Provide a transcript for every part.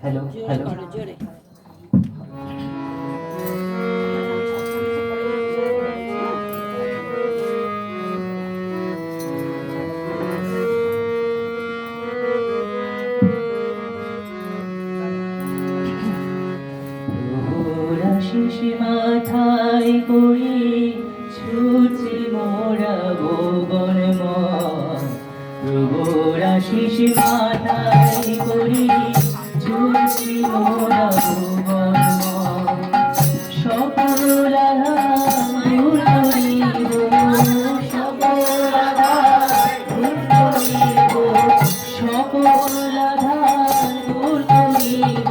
Hello hello জোরে শিশি মাথায় করি ছুটছি মোরা ভুবন প্রভুরা শিশি মাথায় করি ছুটছি মোরা ভুবন সকল দূর করিব সকল দূর করিব সকল দূর করিব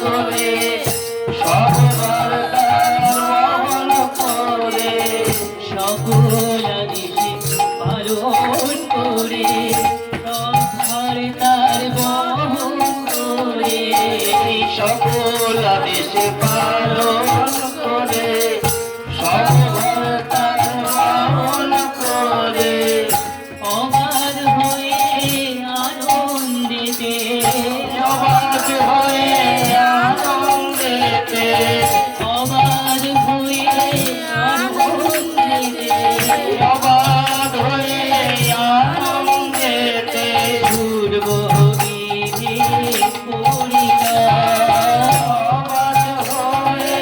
করে সবার তার বহন করে সকল আদেশে পালন করে সবার তার বহন করে সকল আদেশে পালন করে সবার তার বহন করে অবাধ হয়ে আনন্দেতে অবাক হয়ে আনন্দেতে অবাধ হয়ে আনন্দেতে অবাক হয়ে আনন্দেতে পূর্ব বিধি পরিণা অবাক হয়ে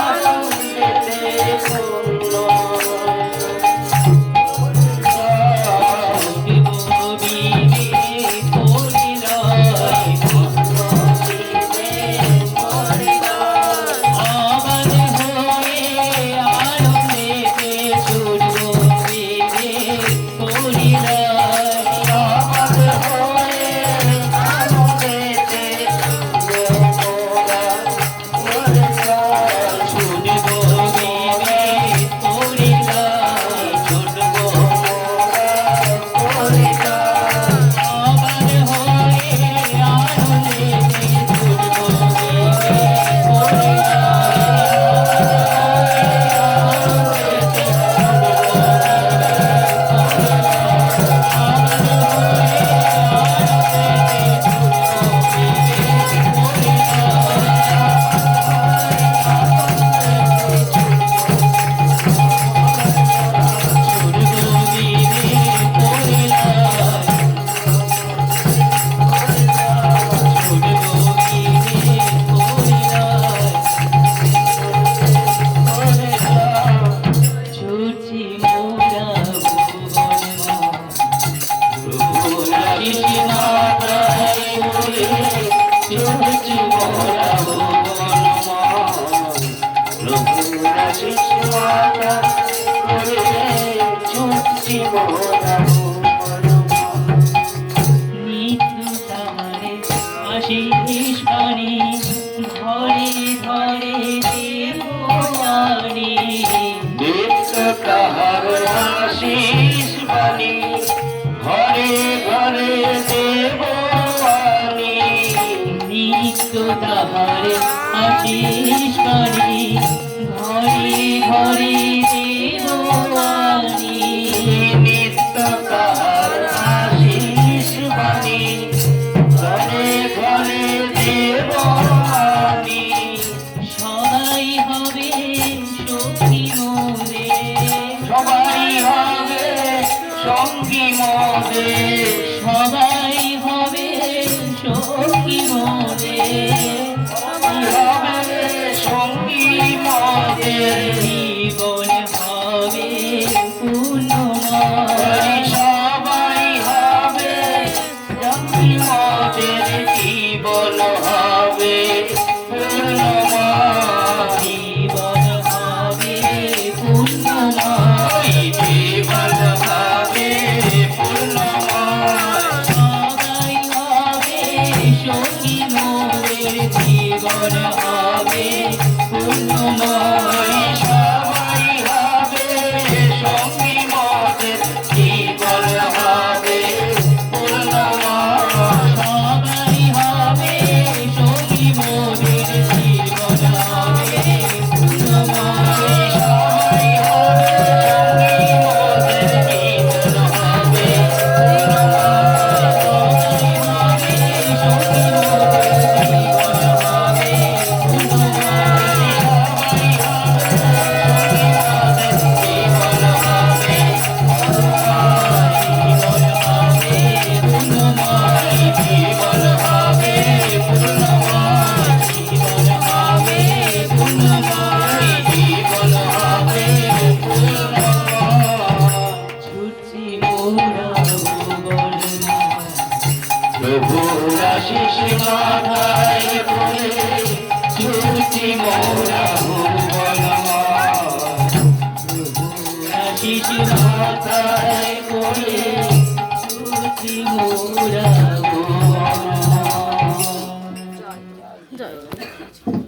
আনন্দেতে পূর্ণ আশিস বাণী ধরে ধরে দেবয়ানী তাহার আশিস বাণী ঘরে ঘরে দেবয়ানী নিত্য তাহার আশিস বাণী ঘরে ঘরে দেবয়ানী নিত্য তাহার আশিস বাণী ঘরে ঘরে দেবয়ানী সবাই হবে সখী মোরে সবাই হবে সঙ্গী মদে সবাই হবে সখী মোরে হবে সঙ্গী মদে জীবন হবে পূর্ণময় সবাই হবে সঙ্গী মদের জীবন হবে পূর্ণময় জীবন হবে পূর্ণময় জীবন হবে পূর্ণময় সবাই হবে সখী মোরে জীবন হবে পূর্ণময় সবাই হবে সঙ্গী মদের জীবন হবে পূর্ণময় সবাই হবে সখী মোদের জীবন হবে পূর্ণময় সবাই হবে সঙ্গী মদের জীবন হবে প্রভুর আশিস মাথায় পড়ে ছুটি মোরা ভুবন আশিস মাথায় পড়ে ছুটি মোরা ভুবন। চলো